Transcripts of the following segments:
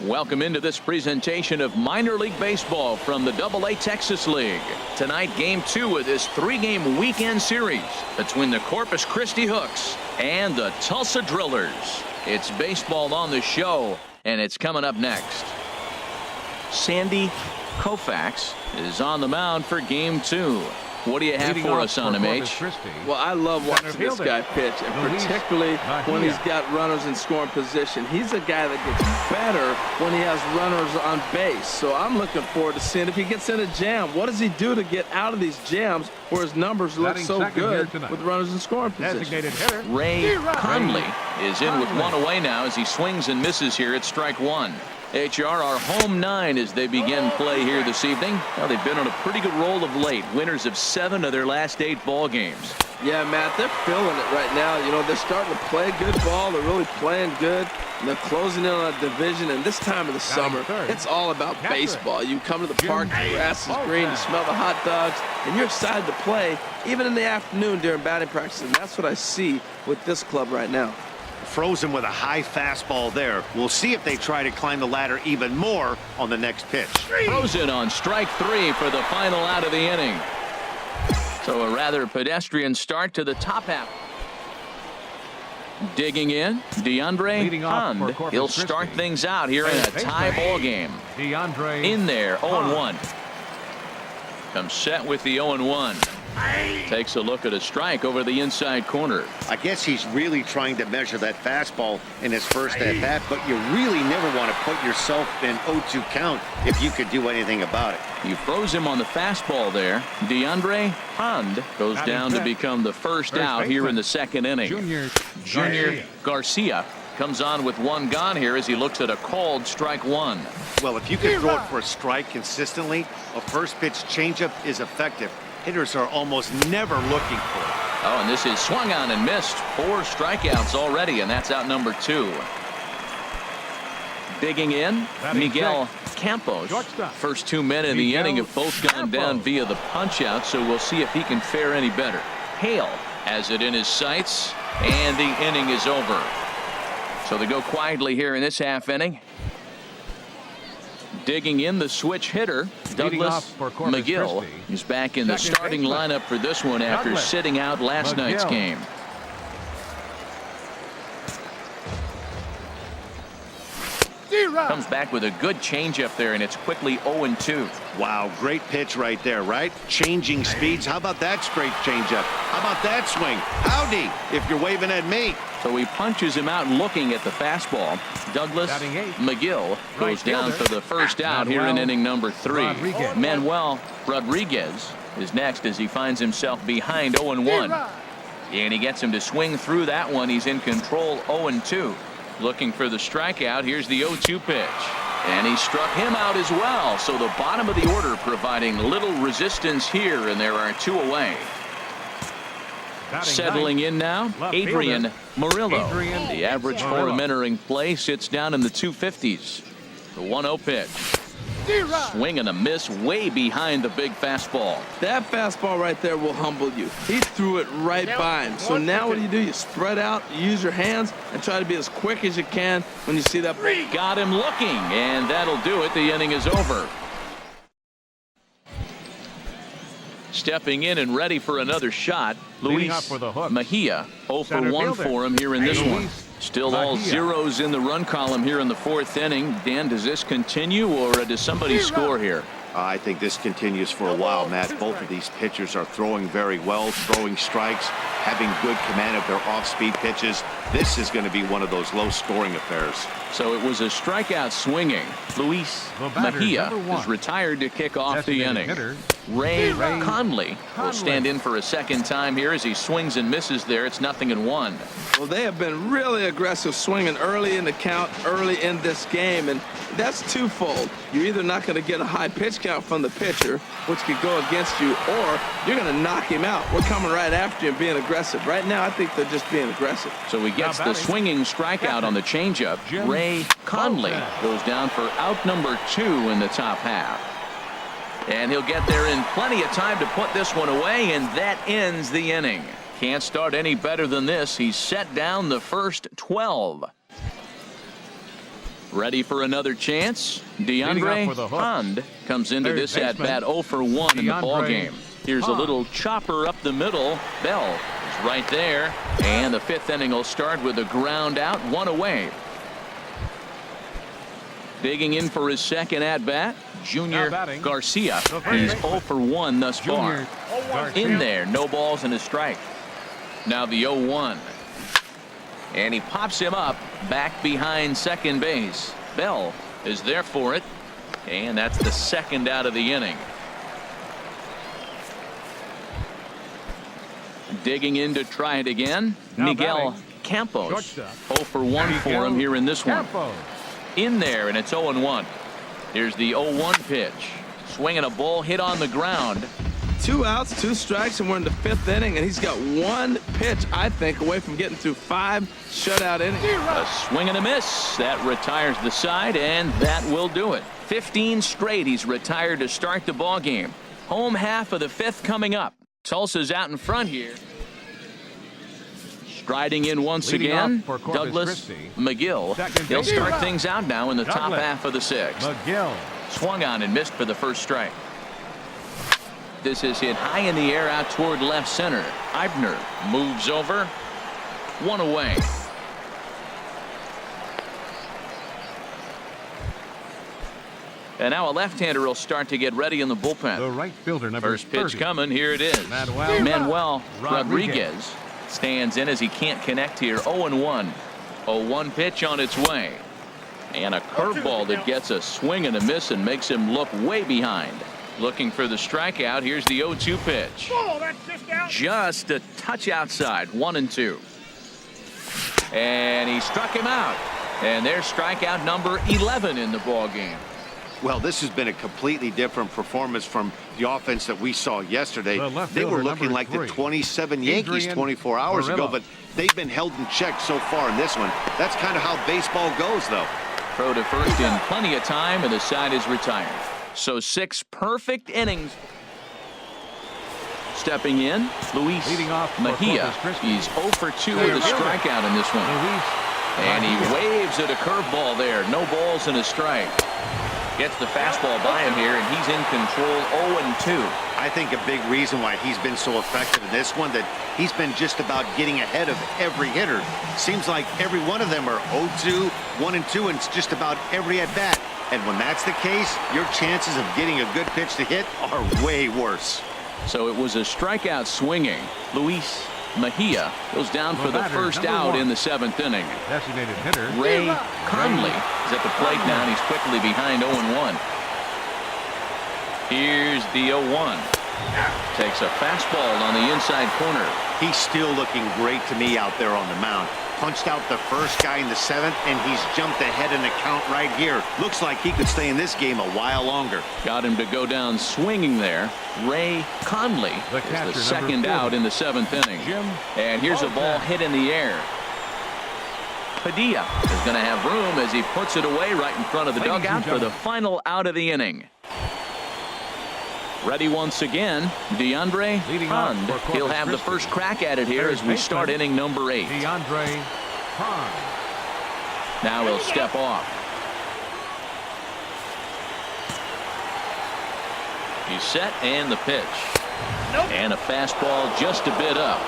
Welcome into this presentation of minor league baseball from the AA Texas League. Tonight, game 2 of this 3-game weekend series between the Corpus Christi Hooks and the Tulsa Drillers. It's baseball on the show, and it's coming up next. Sandy Koufax is on the mound for game 2. What do you have for us on him, H? Well, I love watching this guy pitch, and particularly when he's got runners in scoring position. He's a guy that gets better when he has runners on base. So I'm looking forward to seeing if he gets in a jam. What does he do to get out of these jams where his numbers look so good with runners in scoring position? Ray Conley is in with one away now as he swings and misses here at strike 1. HR, our home 9 as they begin play here this evening. Well, they've been on a pretty good roll of late. Winners of 7 of their last 8 ball games. Yeah, Matt, they're feeling it right now. You know, they're starting to play good ball. They're really playing good. And they're closing in on a division. And this time of the summer, it's all about baseball. You come to the park, the grass is green, you smell the hot dogs, and you're excited to play, even in the afternoon during batting practice. And that's what I see with this club right now. Frozen with a high fastball there. We'll see if they try to climb the ladder even more on the next pitch. Frozen on strike 3 for the final out of the inning. So a rather pedestrian start to the top half. Digging in, DeAndre Hund. He'll start things out here in a tie ball game. In there, 0-1. Comes set with the 0-1. Takes a look at a strike over the inside corner. I guess he's really trying to measure that fastball in his first at bat, but you really never want to put yourself in 0-2 count if you could do anything about it. You froze him on the fastball there. DeAndre Hund goes down to become the first out here in the second inning. Junior Garcia comes on with 1 gone here as he looks at a called strike 1. Well, if you can throw it for a strike consistently, a first pitch changeup is effective. Hitters are almost never looking for it. Oh, and this is swung on and missed. 4 strikeouts already, and that's out number 2. Digging in, Miguel Campos. First 2 men in the inning have both gone down via the punch-out, so we'll see if he can fare any better. Hale has it in his sights, and the inning is over. So they go quietly here in this half inning. Digging in, the switch hitter, Douglas McGill, is back in the starting lineup for this one after sitting out last night's game. Comes back with a good changeup there, and it's quickly 0-2. Wow, great pitch right there, right? Changing speeds. How about that straight changeup? How about that swing? Howdy, if you're waving at me. So he punches him out looking at the fastball. Douglas McGill goes down for the first out here in inning number 3. Manuel Rodriguez is next as he finds himself behind 0-1. And he gets him to swing through that one. He's in control, 0-2. Looking for the strikeout. Here's the 0-2 pitch. And he struck him out as well. So the bottom of the order providing little resistance here, and there are 2 away. Settling in now, Adrian Murillo. The average for him entering play sits down in the 250s. The 1-0 pitch. Swing and a miss way behind the big fastball. That fastball right there will humble you. He threw it right by him. So now what do? You spread out, you use your hands, and try to be as quick as you can when you see that. Got him looking, and that'll do it. The inning is over. Stepping in and ready for another shot, Luis Mejia. 0 for 1 for him here in this one. Still all zeros in the run column here in the 4th inning. Dan, does this continue, or does somebody score here? I think this continues for a while, Matt. Both of these pitchers are throwing very well, throwing strikes, having good command of their off-speed pitches. This is going to be one of those low-scoring affairs. So it was a strikeout swinging. Luis Mejia is retired to kick off the inning. Ray Conley will stand in for a second time here as he swings and misses there. It's 0-1. Well, they have been really aggressive swinging early in the count, early in this game, and that's twofold. You're either not going to get a high pitch count from the pitcher, which could go against you, or you're going to knock him out. We're coming right after you and being aggressive. Right now, I think they're just being aggressive. So he gets the swinging strikeout on the changeup. Ray Conley goes down for out number 2 in the top half. And he'll get there in plenty of time to put this one away, and that ends the inning. Can't start any better than this. He's set down the first 12. Ready for another chance? DeAndre Hond comes into this at bat 0 for 1 in the ball game. Here's a little chopper up the middle. Bell is right there, and the 5th inning will start with a ground out, 1 away. Digging in for his second at bat, Junior Garcia. He's 0 for 1 thus far. In there, no balls and a strike. Now the 0-1. And he pops him up back behind second base. Bell is there for it, and that's the second out of the inning. Digging in to try it again, Miguel Campos. 0 for 1 for him here in this one. In there, and it's 0-1. Here's the 0-1 pitch. Swinging a ball hit on the ground. 2 outs, 2 strikes, and we're in the 5th inning, and he's got 1 pitch, I think, away from getting through 5 shutout innings. A swing and a miss. That retires the side, and that will do it. 15 straight he's retired to start the ball game. Home half of the 5th coming up. Tulsa's out in front here. Striding in once again, Douglas McGill. He'll start things out now in the top half of the 6th. Swung on and missed for the first strike. This is hit high in the air out toward left center. Eibner moves over. 1 away. And now a left-hander will start to get ready in the bullpen. The right fielder, number First pitch 30. coming. Here it is. Manuel Rodriguez stands in as he can't connect here. 0-1. 0-1 pitch on its way. And a curveball that gets a swing and a miss and makes him look way behind. Looking for the strikeout. Here's the 0-2 pitch. Just a touch outside. 1-2. And he struck him out. And there's strikeout number 11 in the ball game. Well, this has been a completely different performance from the offense that we saw yesterday. They were looking like the 27 Yankees 24 hours ago, but they've been held in check so far in this one. That's kind of how baseball goes, though. Throw to first in plenty of time, and the side is retired. So 6 perfect innings. Stepping in, Luis Mejia. He's 0 for 2 with a strikeout in this one. And he waves at a curveball there. No balls and a strike. Gets the fastball by him here, and he's in control. 0-2. I think a big reason why he's been so effective in this one, that he's been just about getting ahead of every hitter. Seems like every one of them are 0-2, 1-2, and it's just about every at-bat. And when that's the case, your chances of getting a good pitch to hit are way worse. So it was a strikeout swinging. Luis Mejia goes down for the first out in the 7th inning. Designated hitter Ray Conley is at the plate now, and he's quickly behind 0-1. Here's the 0-1. Takes a fastball on the inside corner. He's still looking great to me out there on the mound. Punched out the first guy in the 7th, and he's jumped ahead in the count right here. Looks like he could stay in this game a while longer. Got him to go down swinging there. Ray Conley is the second out in the 7th inning. And here's a ball hit in the air. Padilla is going to have room as he puts it away right in front of the dugout for the final out of the inning. Ready once again, DeAndre Hond. He'll have the first crack at it here as we start inning number 8. DeAndre Hond. Now he'll step off. He's set, and the pitch. And a fastball just a bit up.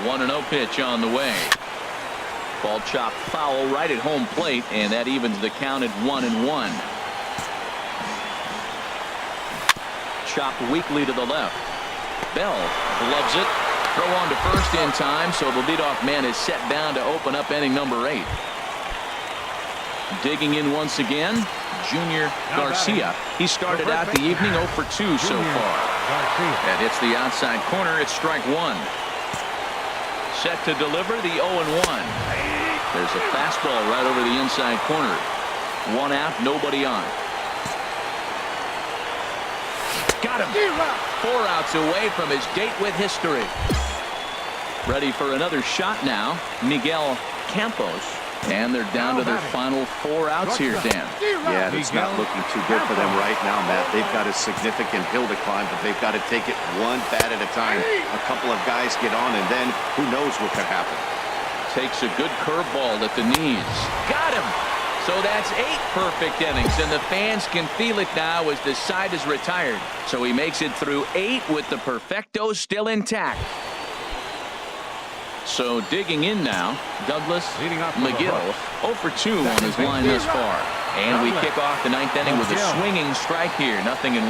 1-0 pitch on the way. Ball chopped foul right at home plate, and that evens the count at 1-1. Chopped weakly to the left. Bell gloves it. Throw on to first in time, so the leadoff man is set down to open up inning number 8. Digging in once again, Junior Garcia. He started out the evening 0 for 2 so far. That hits the outside corner. It's strike 1. Set to deliver the 0-1. There's a fastball right over the inside corner. 1 out, nobody on. Got him. 4 outs away from his date with history. Ready for another shot now, Miguel Campos. And they're down to their final 4 outs here, Dan. Yeah, it's not looking too good for them right now, Matt. They've got a significant hill to climb, but they've got to take it one bat at a time. A couple of guys get on, and then who knows what could happen. takes a good curveball at the knees. Got him. So that's 8 perfect innings, and the fans can feel it now as the side is retired. So he makes it through 8 with the perfecto still intact. So digging in now, Douglas McGill, 0 for 2 on his line thus far. And we kick off the 9th inning with a swinging strike here, 0-1.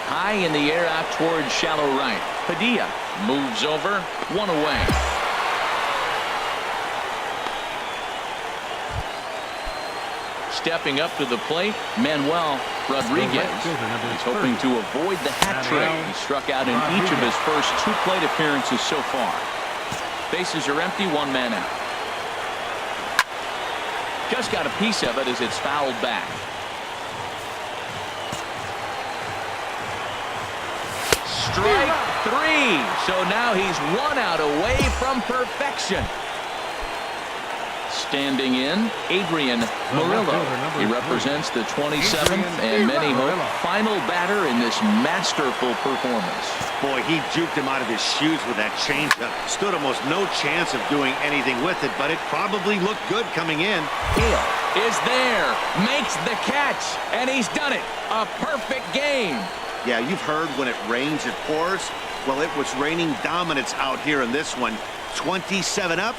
High in the air out towards shallow right. Padilla moves over, 1 away. Stepping up to the plate, Manuel Rodriguez. He's hoping to avoid the hat trick. He struck out in each of his first 2 plate appearances so far. Bases are empty, 1 man out. Just got a piece of it as it's fouled back. Strike 3. So now he's 1 out away from perfection. Standing in, Adrian Murillo. He represents the 27th and many hope final batter in this masterful performance. Boy, he juked him out of his shoes with that changeup. Stood almost no chance of doing anything with it, but it probably looked good coming in. Hale is there, makes the catch, and he's done it. A perfect game. Yeah, you've heard when it rains, it pours. Well, it was raining dominance out here in this one. 27 up.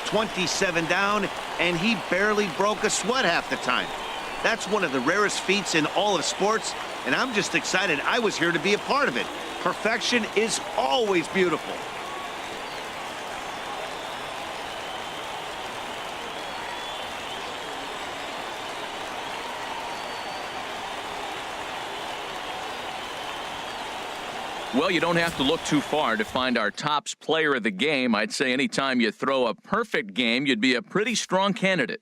27 down, and he barely broke a sweat half the time. That's one of the rarest feats in all of sports, and I'm just excited I was here to be a part of it. Perfection is always beautiful. Well, you don't have to look too far to find our tops player of the game. I'd say anytime you throw a perfect game, you'd be a pretty strong candidate.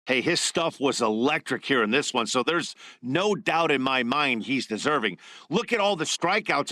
Hey, his stuff was electric here in this one, so there's no doubt in my mind he's deserving. Look at all the strikeouts on